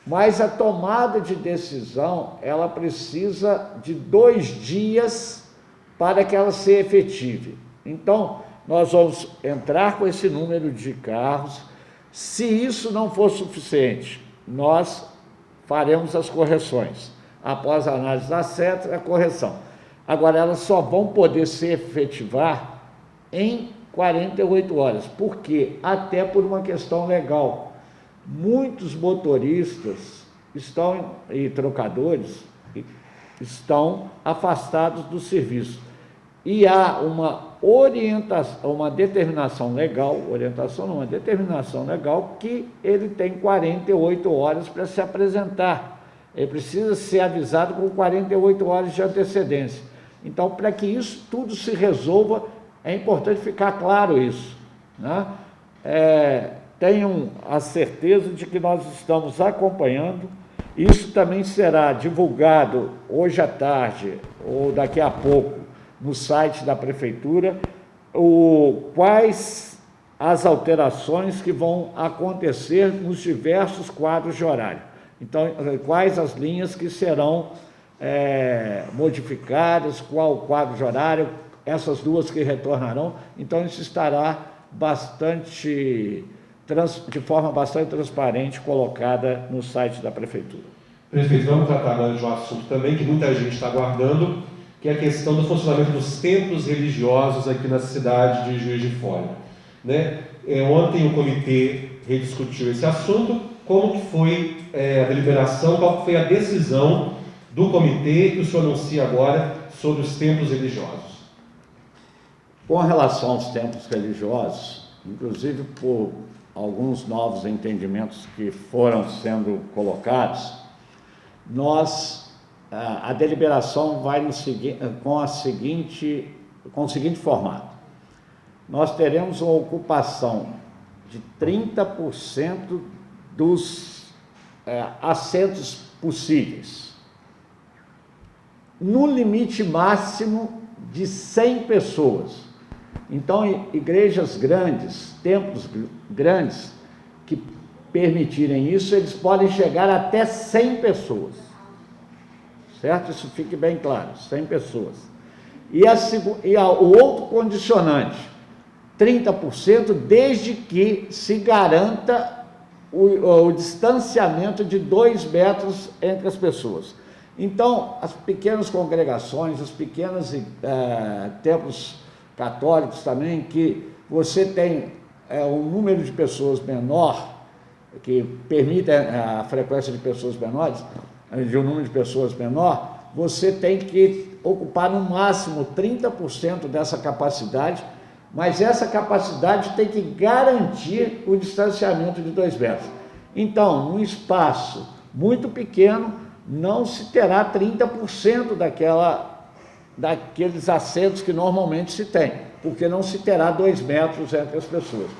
B: mas a tomada de decisão, ela precisa de 2 dias para que ela se efetive. Então, nós vamos entrar com esse número de carros. Se isso não for suficiente, nós faremos as correções. Após a análise da Cetra, a correção. Agora, elas só vão poder se efetivar em 48 horas. Por quê? Até por uma questão legal. Muitos motoristas e trocadores estão afastados do serviço. E há uma determinação legal que ele tem 48 horas para se apresentar. Ele precisa ser avisado com 48 horas de antecedência. Então, para que isso tudo se resolva, é importante ficar claro isso, né? Tenham a certeza de que nós estamos acompanhando. Isso também será divulgado hoje à tarde ou daqui a pouco no site da Prefeitura, quais as alterações que vão acontecer nos diversos quadros de horário. Então, quais as linhas que serão modificadas, qual o quadro de horário, essas 2 que retornarão. Então, isso estará de forma bastante transparente, colocada no site da Prefeitura.
A: Prefeito, vamos tratar agora de um assunto também que muita gente está aguardando, que é a questão do funcionamento dos templos religiosos aqui na cidade de Juiz de Fora. Ontem o comitê rediscutiu esse assunto. Como que foi a deliberação, qual foi a decisão do comitê que o senhor anuncia agora sobre os templos religiosos?
B: Com relação aos templos religiosos, inclusive por alguns novos entendimentos que foram sendo colocados, a deliberação vai com o seguinte formato. Nós teremos uma ocupação de 30% dos assentos possíveis, no limite máximo de 100 pessoas. Então, igrejas grandes, templos grandes, que permitirem isso, eles podem chegar até 100 pessoas, certo? Isso fique bem claro, 100 pessoas. O outro condicionante, 30%, desde que se garanta o distanciamento de 2 metros entre as pessoas. Então, as pequenas congregações, os pequenos templos católicos também, que você tem um número de pessoas menor, que permite a frequência de pessoas menores, de um número de pessoas menor, você tem que ocupar no máximo 30% dessa capacidade, mas essa capacidade tem que garantir o distanciamento de 2 metros. Então, num espaço muito pequeno, não se terá 30% daqueles assentos que normalmente se tem, porque não se terá 2 metros entre as pessoas.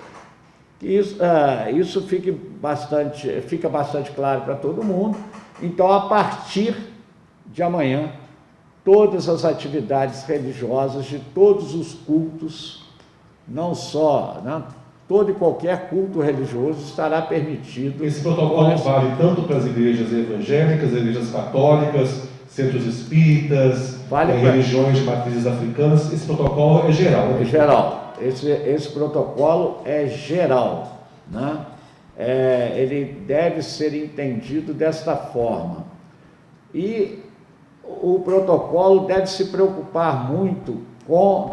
B: Isso fica bastante claro para todo mundo. Então, a partir de amanhã, todas as atividades religiosas de todos os cultos, não só, né, todo e qualquer culto religioso estará permitido.
A: Esse protocolo vale tanto para as igrejas evangélicas, igrejas católicas, centros espíritas, religiões de matrizes africanas. Esse protocolo é geral, né?
B: É geral. Esse protocolo é geral, né? Ele deve ser entendido desta forma. E o protocolo deve se preocupar muito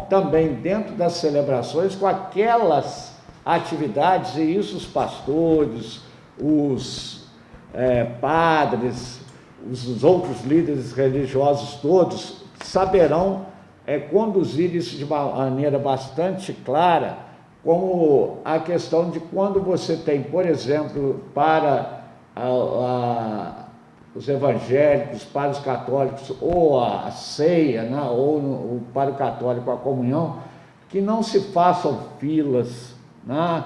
B: também dentro das celebrações, com aquelas atividades, e isso os pastores, os padres, os outros líderes religiosos todos saberão conduzir isso de uma maneira bastante clara, como a questão de quando você tem, por exemplo, para os evangélicos, para os católicos, ou a ceia, né, ou para o católico a comunhão, que não se façam filas, né,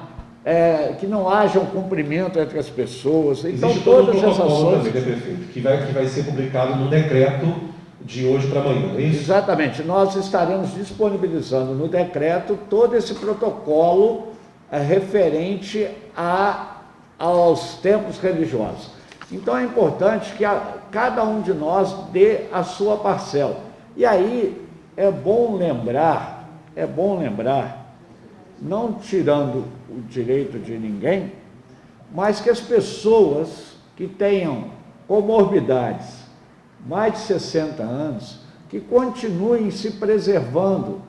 B: que não haja um cumprimento entre as pessoas. Então,
A: existe
B: todas
A: todo um
B: essas
A: protocolo
B: ações...
A: também, né, prefeito, que vai ser publicado no decreto de hoje para amanhã, é isso?
B: Exatamente. Nós estaremos disponibilizando no decreto todo esse protocolo referente aos templos religiosos. Então, é importante que cada um de nós dê a sua parcela. E aí, é bom lembrar, não tirando o direito de ninguém, mas que as pessoas que tenham comorbidades, mais de 60 anos, que continuem se preservando,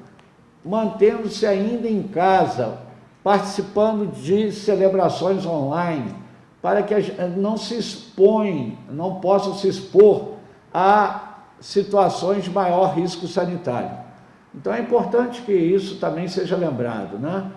B: mantendo-se ainda em casa, participando de celebrações online, para que não possam se expor a situações de maior risco sanitário. Então é importante que isso também seja lembrado, né?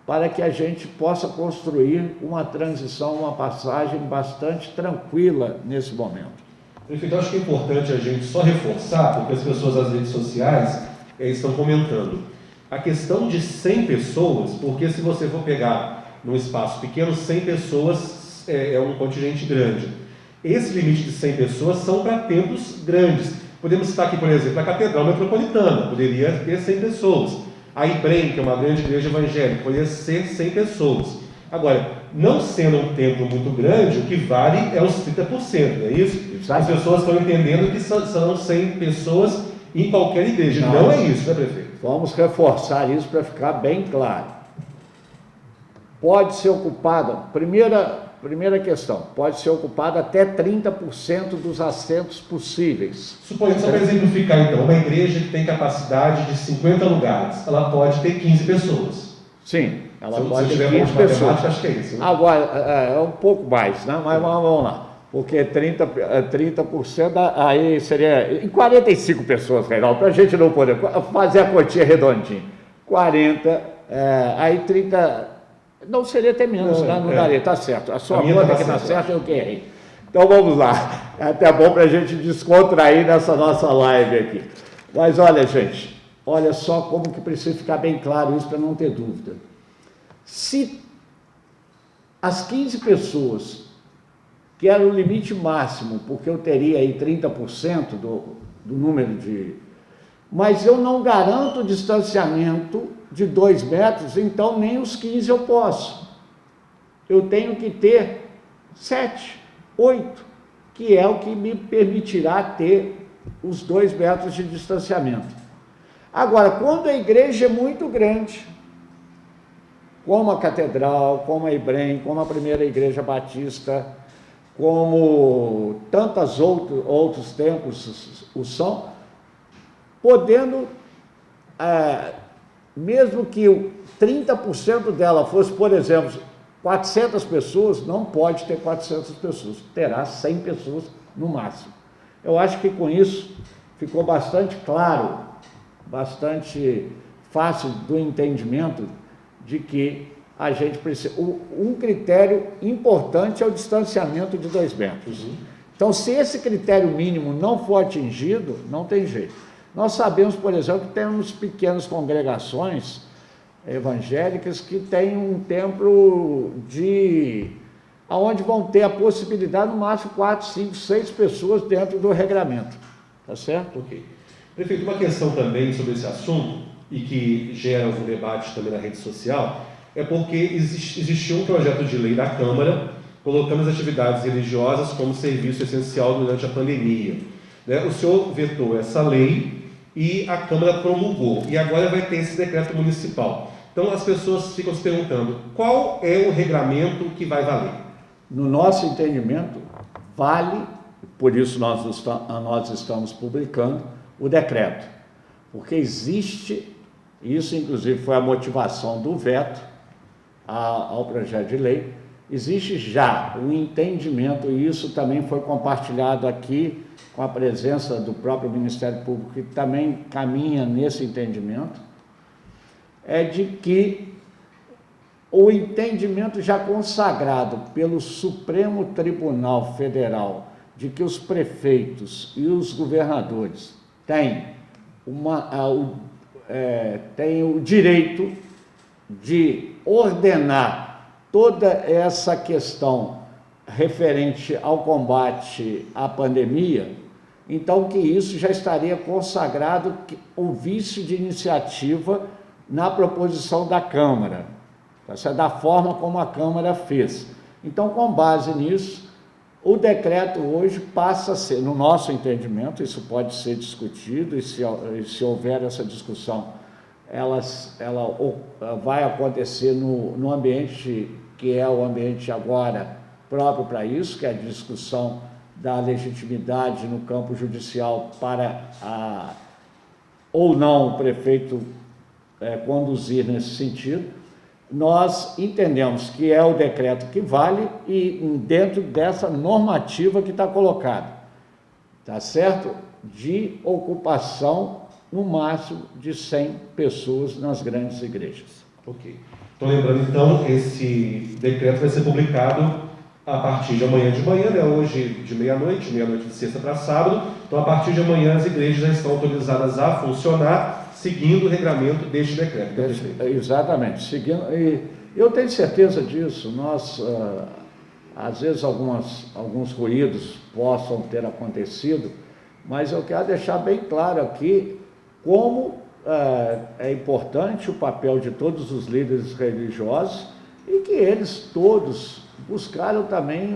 B: Para que a gente possa construir uma transição, uma passagem bastante tranquila nesse momento.
A: Prefeito, eu acho que é importante a gente só reforçar, porque as pessoas nas redes sociais estão comentando. A questão de 100 pessoas, porque se você for pegar num espaço pequeno, 100 pessoas é um contingente grande. Esse limite de 100 pessoas são para templos grandes. Podemos citar aqui, por exemplo, a Catedral Metropolitana, poderia ter 100 pessoas. A IBREM, que é uma grande igreja evangélica, poderia ser 100 pessoas. Agora, não sendo um templo muito grande, o que vale é os 30%, não é isso? As pessoas estão entendendo que serão 100 pessoas em qualquer igreja. Não é isso, né, prefeito?
B: Vamos reforçar isso para ficar bem claro. Pode ser ocupado, primeira questão, pode ser ocupado até 30% dos assentos possíveis.
A: Suponhamos, só para exemplificar então, uma igreja que tem capacidade de 50 lugares, ela pode ter 15 pessoas.
B: Sim, ela
A: se
B: pode ter 15 pessoas.
A: Acho que é isso, né?
B: Agora, é um pouco mais, né? Mas vamos lá. Porque 30% aí seria em 45 pessoas, Reinaldo, para a gente não poder fazer a continha redondinha. 40, aí 30, não seria até menos, né? Não daria, tá certo. A sua conta que tá certa, eu que errei. Então vamos lá, é até bom para a gente descontrair nessa nossa live aqui. Mas olha, gente, olha só como que precisa ficar bem claro isso para não ter dúvida. Se as 15 pessoas, que era o limite máximo, porque eu teria aí 30% do número de... Mas eu não garanto o distanciamento de 2 metros, então nem os 15 eu posso. Eu tenho que ter 7, 8, que é o que me permitirá ter os 2 metros de distanciamento. Agora, quando a igreja é muito grande, como a Catedral, como a IBREM, como a Primeira Igreja Batista, como tantos outros templos o são, podendo, mesmo que 30% dela fosse, por exemplo, 400 pessoas, não pode ter 400 pessoas, terá 100 pessoas no máximo. Eu acho que com isso ficou bastante claro, bastante fácil do entendimento de que a gente precisa... Um critério importante é o distanciamento de 2 metros. Então, se esse critério mínimo não for atingido, não tem jeito. Nós sabemos, por exemplo, que temos pequenas congregações evangélicas que têm um templo onde vão ter a possibilidade, no máximo, 4, 5, 6 pessoas dentro do regramento. Tá certo?
A: Ok. Prefeito, uma questão também sobre esse assunto, e que gera um debate também na rede social, é porque existiu um projeto de lei da Câmara colocando as atividades religiosas como serviço essencial durante a pandemia. O senhor vetou essa lei e a Câmara promulgou, e agora vai ter esse decreto municipal. Então as pessoas ficam se perguntando, qual é o regramento que vai valer?
B: No nosso entendimento, vale, por isso nós estamos publicando o decreto, porque existe, isso inclusive foi a motivação do veto ao projeto de lei, existe já o entendimento, e isso também foi compartilhado aqui com a presença do próprio Ministério Público, que também caminha nesse entendimento, é de que o entendimento já consagrado pelo Supremo Tribunal Federal de que os prefeitos e os governadores têm o direito de ordenar toda essa questão referente ao combate à pandemia, então que isso já estaria consagrado, o vício de iniciativa na proposição da Câmara, da forma como a Câmara fez. Então, com base nisso, o decreto hoje passa a ser, no nosso entendimento, isso pode ser discutido, e se houver essa discussão, ela vai acontecer no ambiente que é o ambiente agora próprio para isso, que é a discussão da legitimidade no campo judicial para ou não o prefeito conduzir nesse sentido. Nós entendemos que é o decreto que vale e dentro dessa normativa que está colocada, tá certo? De ocupação no máximo de 100 pessoas nas grandes igrejas.
A: Ok. Então, lembrando, então, esse decreto vai ser publicado a partir de amanhã de manhã, né? Hoje de meia-noite de sexta para sábado. Então, a partir de amanhã, as igrejas já estão autorizadas a funcionar, seguindo o regramento deste decreto.
B: Exatamente. Seguindo, e eu tenho certeza disso. Nós, às vezes, alguns ruídos possam ter acontecido, mas eu quero deixar bem claro aqui como é importante o papel de todos os líderes religiosos e que eles todos buscaram também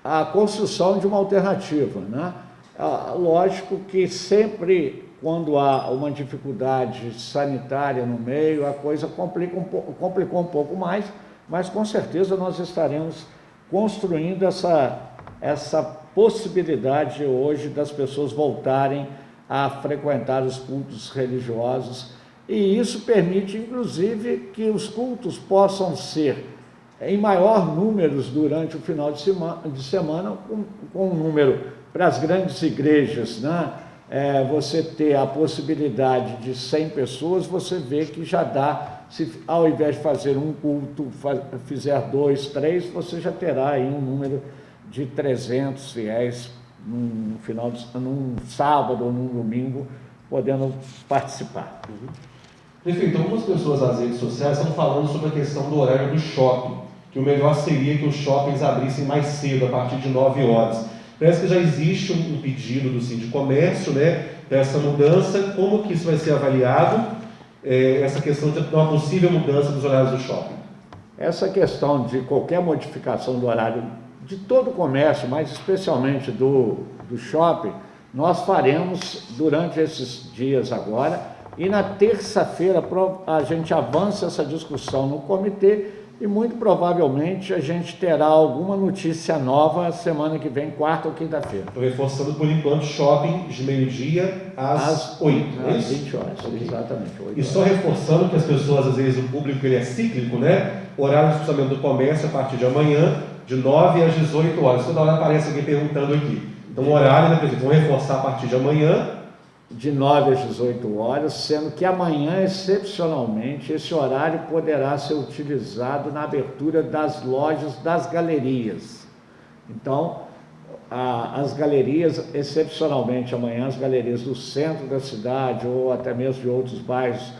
B: a construção de uma alternativa, né? Lógico que sempre, quando há uma dificuldade sanitária no meio, a coisa complicou um pouco mais, mas com certeza nós estaremos construindo essa possibilidade hoje das pessoas voltarem a frequentar os cultos religiosos, e isso permite, inclusive, que os cultos possam ser em maior número durante o final de semana, com um número para as grandes igrejas, né? Você ter a possibilidade de 100 pessoas, você vê que já dá, se ao invés de fazer um culto, fizer 2, 3, você já terá aí um número de 300 fiéis num sábado ou num domingo, podendo participar.
A: Prefeito, algumas pessoas nas redes sociais estão falando sobre a questão do horário do shopping, que o melhor seria que os shoppings abrissem mais cedo, a partir de 9 horas. Parece que já existe um pedido do Sindicomércio, né, dessa mudança. Como que isso vai ser avaliado, essa questão de uma possível mudança dos horários do shopping?
B: essa questão de qualquer modificação do horário de todo o comércio, mas especialmente do shopping, nós faremos durante esses dias agora, e na terça-feira a gente avança essa discussão no comitê e muito provavelmente a gente terá alguma notícia nova semana que vem, quarta ou quinta-feira.
A: Estou reforçando por enquanto shopping de meio-dia às 8, é
B: às
A: isso?
B: 20 horas,
A: Okay.
B: Exatamente. 8
A: e só
B: horas.
A: reforçando que as pessoas, às vezes, o público ele é cíclico, né? Horário de funcionamento do comércio a partir de amanhã, de 9 às 18 horas. Toda hora aparece alguém perguntando aqui. Então, o horário, né, prefeito? Vamos reforçar a partir de amanhã.
B: De 9 às 18 horas, sendo que amanhã, excepcionalmente, esse horário poderá ser utilizado na abertura das lojas das galerias. Então, as galerias, excepcionalmente amanhã, as galerias do centro da cidade ou até mesmo de outros bairros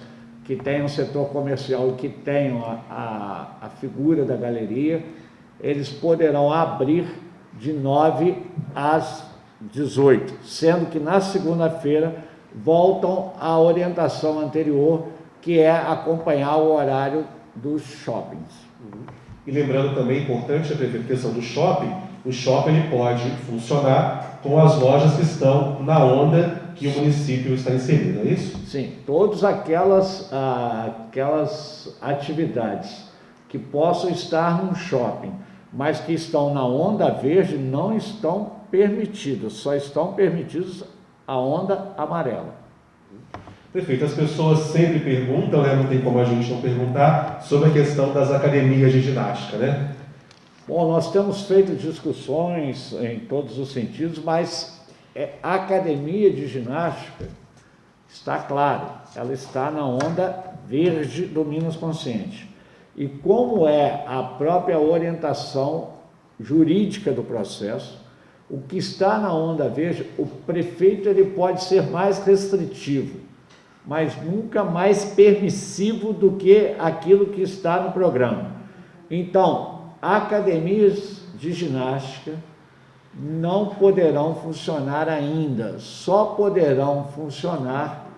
B: que tenham setor comercial e que tenham a figura da galeria, eles poderão abrir de 9 às 18, sendo que na segunda-feira voltam à orientação anterior, que é acompanhar o horário dos shoppings.
A: E lembrando também, importante a questão do shopping, o shopping ele pode funcionar com as lojas que estão na onda que o município está inserido, é isso?
B: Sim, todas aquelas atividades que possam estar num shopping, mas que estão na onda verde, não estão permitidos, só estão permitidos a onda amarela.
A: Perfeito, as pessoas sempre perguntam, né? Não tem como a gente não perguntar, sobre a questão das academias de ginástica, né?
B: Bom, nós temos feito discussões em todos os sentidos, mas a academia de ginástica está claro, ela está na onda verde do Minas Consciente. E como é a própria orientação jurídica do processo, o que está na onda verde, o prefeito ele pode ser mais restritivo, mas nunca mais permissivo do que aquilo que está no programa. Então, academias de ginástica não poderão funcionar ainda, só poderão funcionar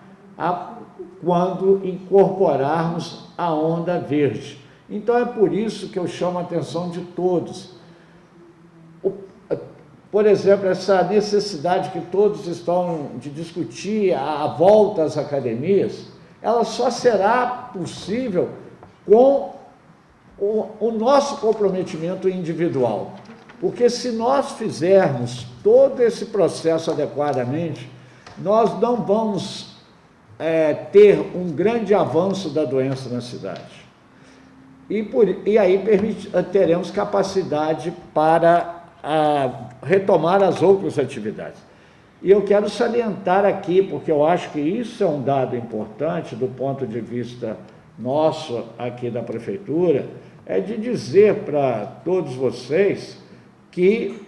B: quando incorporarmos a onda verde. Então é por isso que eu chamo a atenção de todos. Por exemplo, essa necessidade que todos estão de discutir a volta às academias, ela só será possível com o nosso comprometimento individual. Porque se nós fizermos todo esse processo adequadamente, nós não vamos ter um grande avanço da doença na cidade. E aí teremos capacidade para retomar as outras atividades. E eu quero salientar aqui, porque eu acho que isso é um dado importante do ponto de vista nosso aqui da Prefeitura, é de dizer para todos vocês que,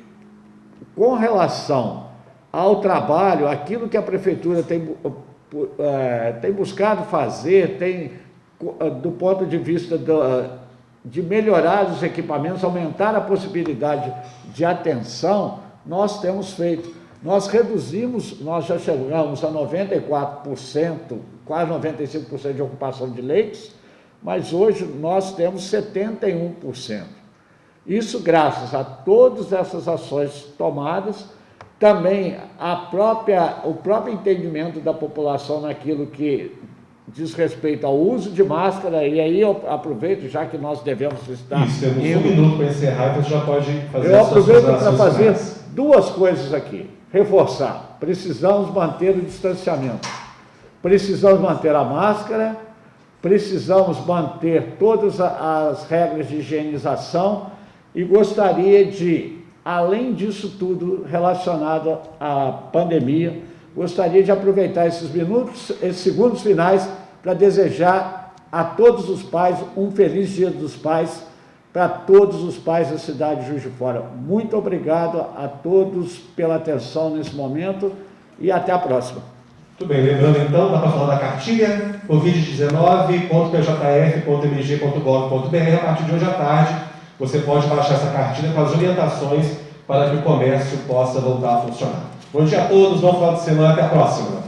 B: com relação ao trabalho, aquilo que a Prefeitura tem buscado fazer, do ponto de vista de melhorar os equipamentos, aumentar a possibilidade de atenção, nós temos feito. Nós já chegamos a 94%, quase 95% de ocupação de leitos, mas hoje nós temos 71%. Isso graças a todas essas ações tomadas, também o próprio entendimento da população naquilo que diz respeito ao uso de máscara, e aí eu aproveito, já que nós devemos estar...
A: Isso, temos um minuto para encerrar, então você já pode fazer
B: Eu aproveito para fazer
A: finais.
B: duas coisas aqui. Reforçar, precisamos manter o distanciamento, precisamos manter a máscara, precisamos manter todas as regras de higienização e gostaria de, além disso tudo relacionado à pandemia, gostaria de aproveitar esses segundos finais para desejar a todos os pais um feliz Dia dos Pais, para todos os pais da cidade de Juiz de Fora. Muito obrigado a todos pela atenção nesse momento e até a próxima.
A: Muito bem, lembrando então, dá para falar da cartilha, covid19.pjf.mg.gov.br. A partir de hoje à tarde, você pode baixar essa cartilha com as orientações para que o comércio possa voltar a funcionar. Bom dia a todos, bom final de semana, até a próxima.